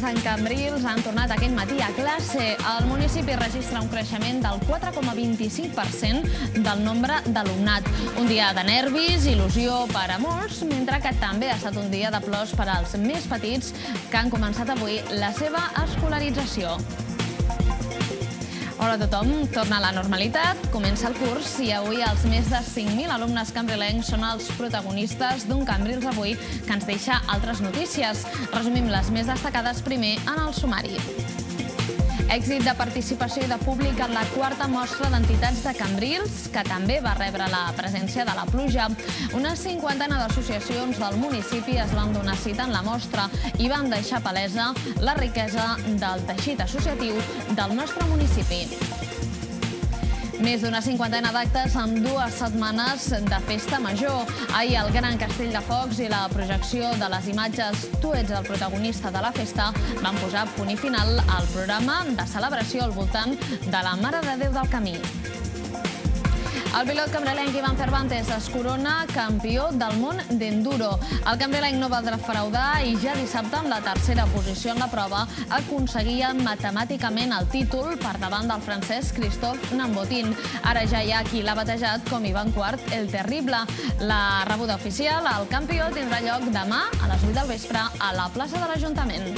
en Cambrils han tornat aquest matí a classe. El municipi registra un creixement del 4,25% del nombre d'alumnat. Un dia de nervis, il·lusió per a molts, mentre que també ha estat un dia de plors per als més petits que han començat avui la seva escolarització. Hola a tothom, torna a la normalitat, comença el curs i avui els més de 5.000 alumnes cambrilencs són els protagonistes d'un Cambrils avui que ens deixa altres notícies. Resumim les més destacades primer en el sumari. Èxit de participació i de públic en la quarta mostra d'entitats de Cambrils, que també va rebre la presència de la pluja. Una cinquantena d'associacions del municipi es van donar cita en la mostra i van deixar palesa la riquesa del teixit associatiu del nostre municipi. Més d'una cinquantena d'actes amb 2 setmanes de festa major. Ahir el Gran Castell de Focs i la projecció de les imatges "Tu ets el protagonista de la festa" van posar punt i final al programa de celebració al voltant de la Mare de Déu del Camí. El pilot cambrilenc Ivan Cervantes es corona campió del món d'enduro. El cambrilenc no va defraudar i ja dissabte, amb la tercera posició en la prova, aconseguia matemàticament el títol per davant del francès Christophe Nambotin. Ara ja hi ha qui l'ha batejat com Ivan Quart el Terrible. La rebuda oficial al campió tindrà lloc demà a les 8 del vespre a la plaça de l'Ajuntament.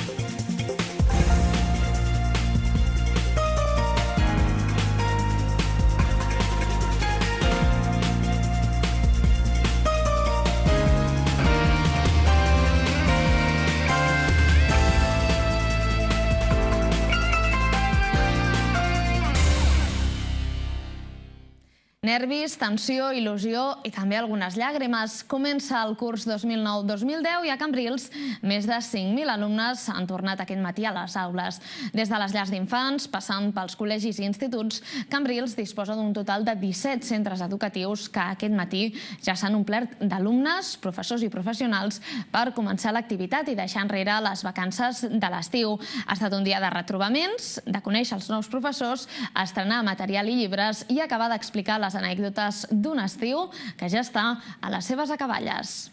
Nervis, tensió, il·lusió i també algunes llàgrimes. Comença el curs 2009-2010 i a Cambrils més de 5.000 alumnes han tornat aquest matí a les aules. Des de les llars d'infants, passant pels col·legis i instituts, Cambrils disposa d'un total de 17 centres educatius que aquest matí ja s'han omplert d'alumnes, professors i professionals per començar l'activitat i deixar enrere les vacances de l'estiu. Ha estat un dia de retrobaments, de conèixer els nous professors, estrenar material i llibres i acabar d'explicar les anècdotes d'un estiu que ja està a les seves acaballes.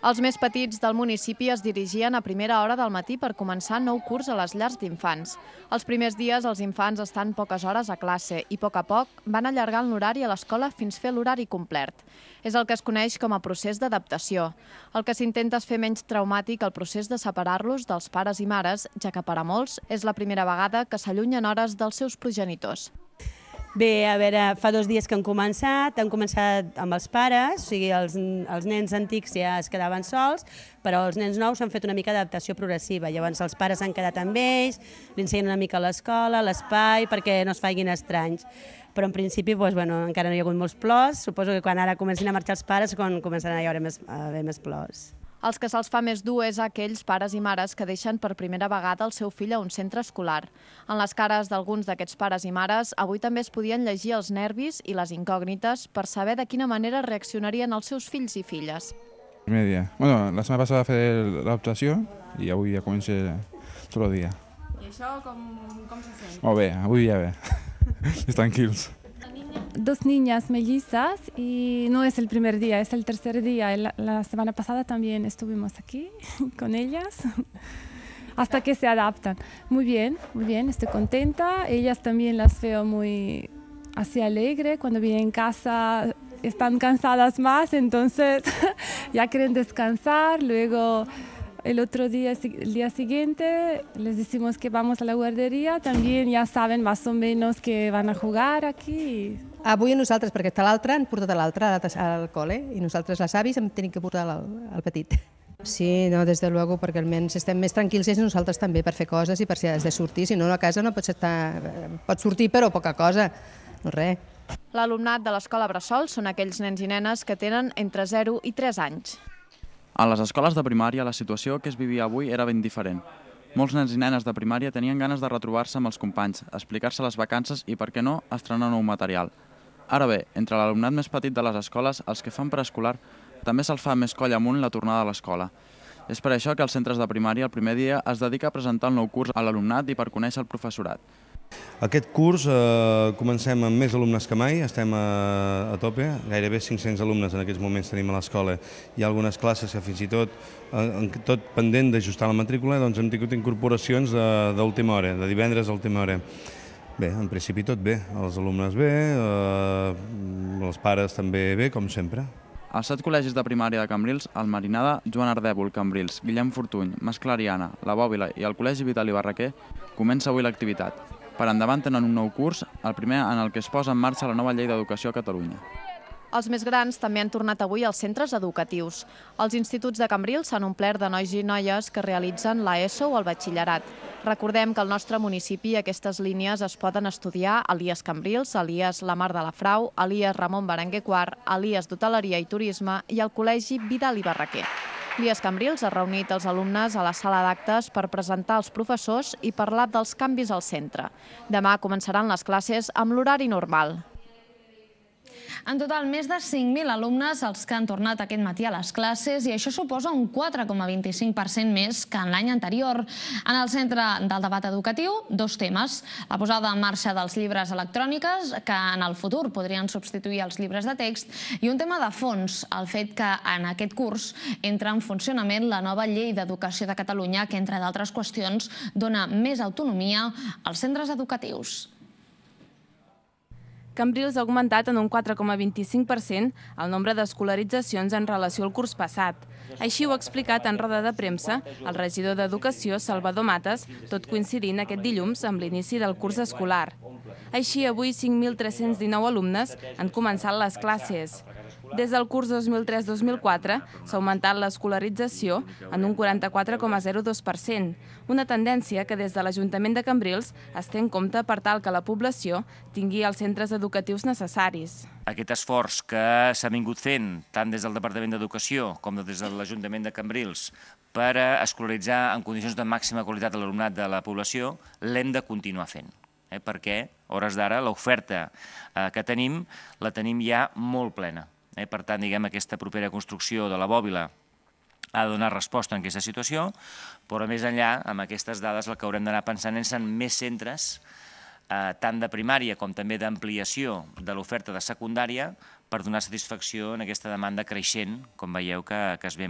Els més petits del municipi es dirigien a primera hora del matí per començar nou curs a les llars d'infants. Els primers dies els infants estan poques hores a classe i a poc van allargant l'horari a l'escola fins fer l'horari complet. És el que es coneix com a procés d'adaptació. El que s'intenta és fer menys traumàtic el procés de separar-los dels pares i mares, ja que per a molts és la primera vegada que s'allunyen hores dels seus progenitors. Bé, a veure, fa 2 dies que han començat amb els pares, o sigui, els nens antics ja es quedaven sols, però els nens nous han fet una mica d'adaptació progressiva. Llavors els pares han quedat amb ells, li ensenyen una mica a l'escola, l'espai, perquè no es facin estranys. Però en principi encara no hi ha hagut molts plors, suposo que quan ara comencin a marxar els pares començaran a haver més plors. Els que se'ls fa més dur és a aquells pares i mares que deixen per primera vegada el seu fill a un centre escolar. En les cares d'alguns d'aquests pares i mares, avui també es podien llegir els nervis i les incògnites per saber de quina manera reaccionarien els seus fills i filles. Primer dia. La setmana passada va fer l'adaptació i avui ja comença tot el dia. I això com se sent? Molt bé, avui ja bé. Tranquils. 2 niñas mellizas y no es el primer día, es el tercer día. La semana pasada también estuvimos aquí con ellas hasta que se adaptan. Muy bien, estoy contenta. Ellas también las veo muy así alegre. Cuando vienen en casa están cansadas más, entonces ya quieren descansar. Luego el día siguiente les decimos que vamos a la guardería, también ya saben más o menos que van a jugar aquí. Avui a nosaltres, perquè està l'altre, han portat l'altre al col·le i nosaltres, les avis, hem tenim que portar el petit. Sí, no, des de luego, perquè almenys estem més tranquils i nosaltres també per fer coses i per si has de sortir, si no a casa no pots sortir però poca cosa, no res. L'alumnat de l'escola Bressol són aquells nens i nenes que tenen entre 0 i 3 anys. A les escoles de primària la situació que es vivia avui era ben diferent. Molts nens i nenes de primària tenien ganes de retrobar-se amb els companys, explicar-se les vacances i, per què no, estrenar nou material. Ara bé, entre l'alumnat més petit de les escoles, els que fan preescolar, també se'ls fa més coll amunt la tornada a l'escola. És per això que els centres de primària el primer dia es dedica a presentar el nou curs a l'alumnat i per conèixer el professorat. Aquest curs comencem amb més alumnes que mai, estem a tope, gairebé 500 alumnes en aquests moments tenim a l'escola. Hi ha algunes classes que fins i tot pendent d'ajustar la matrícula, doncs hem tingut incorporacions d'última hora, de divendres a última hora. Bé, en principi tot bé, els alumnes bé, els pares també bé, com sempre. Els 7 col·legis de primària de Cambrils, el Marinada, Joan Ardèvol, Cambrils, Guillem Fortuny, Mas Clariana, la Bòbila i el Col·legi Vital i Barraquer, comença avui l'activitat. Per endavant tenen un nou curs, el primer en el que es posa en marxa la nova llei d'educació a Catalunya. Els més grans també han tornat avui als centres educatius. Els instituts de Cambrils s'han omplert de nois i noies que realitzen l'ESO o el batxillerat. Recordem que al nostre municipi aquestes línies es poden estudiar a l'IES Cambrils, a l'IES La Mar de la Frau, a l'IES Ramon Berenguer IV, a l'IES d'Hoteleria i Turisme i al Col·legi Vidal i Barraquer. L'IES Cambrils ha reunit els alumnes a la sala d'actes per presentar els professors i parlar dels canvis al centre. Demà començaran les classes amb l'horari normal. En total, més de 5.000 alumnes els que han tornat aquest matí a les classes i això suposa un 4,25% més que en l'any anterior. En el centre del debat educatiu, 2 temes. La posada en marxa dels llibres electrònics, que en el futur podrien substituir els llibres de text, i un tema de fons, el fet que en aquest curs entra en funcionament la nova llei d'educació de Catalunya, que, entre d'altres qüestions, dona més autonomia als centres educatius. Cambrils ha augmentat en un 4,25% el nombre d'escolaritzacions en relació al curs passat. Així ho ha explicat en roda de premsa el regidor d'Educació, Salvador Mates, tot coincidint aquest dilluns amb l'inici del curs escolar. Així, avui 5.319 alumnes han començat les classes. Des del curs 2003-2004 s'ha augmentat l'escolarització en un 44,02%, una tendència que des de l'Ajuntament de Cambrils es té en compte per tal que la població tingui els centres educatius necessaris. Aquest esforç que s'ha vingut fent tant des del Departament d'Educació com des de l'Ajuntament de Cambrils per escolaritzar en condicions de màxima qualitat l'alumnat de la població l'hem de continuar fent, perquè, a hores d'ara, l'oferta que tenim la tenim ja molt plena. Per tant, diguem, aquesta propera construcció de la Bòbila ha de donar resposta en aquesta situació, però més enllà, amb aquestes dades, el que haurem d'anar pensant és en més centres, tant de primària com també d'ampliació de l'oferta de secundària, per donar satisfacció en aquesta demanda creixent, com veieu que es ve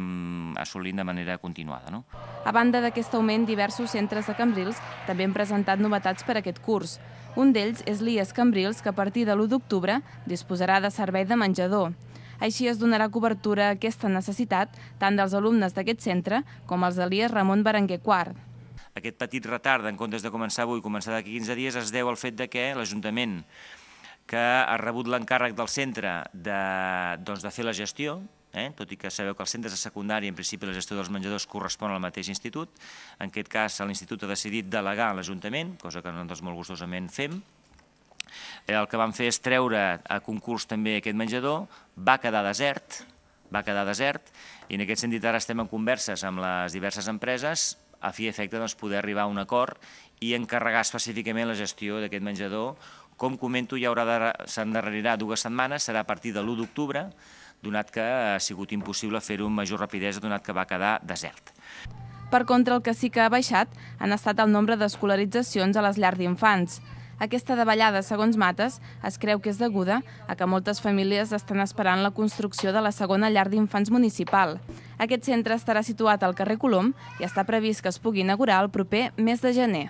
assolint de manera continuada. A banda d'aquest augment, diversos centres de Cambrils també han presentat novetats per aquest curs. Un d'ells és l'IES Cambrils, que a partir de l'1 d'octubre disposarà de servei de menjador. Així es donarà cobertura a aquesta necessitat tant dels alumnes d'aquest centre com els de l'IES Ramon Berenguer IV. Aquest petit retard, en comptes de començar avui, començar d'aquí 15 dies, es deu al fet que l'Ajuntament, que ha rebut l'encàrrec del centre de fer la gestió, tot i que sabeu que els centres de secundària, en principi, la gestió dels menjadors correspon al mateix institut. En aquest cas, l'Institut ha decidit delegar a l'Ajuntament, cosa que nosaltres molt gustosament fem. El que vam fer és treure a concurs també aquest menjador, va quedar desert, i en aquest sentit ara estem en converses amb les diverses empreses a fi i efecte poder arribar a un acord i encarregar específicament la gestió d'aquest menjador. Com comento, s'endarrerirà 2 setmanes, serà a partir de l'1 d'octubre, donat que ha sigut impossible fer-ho amb major rapidesa, donat que va quedar desert. Per contra, el que sí que ha baixat han estat el nombre d'escolaritzacions a les llars d'infants. Aquesta davallada, segons Mates, es creu que és deguda a que moltes famílies estan esperant la construcció de la segona llar d'infants municipal. Aquest centre estarà situat al carrer Colom i està previst que es pugui inaugurar el proper mes de gener.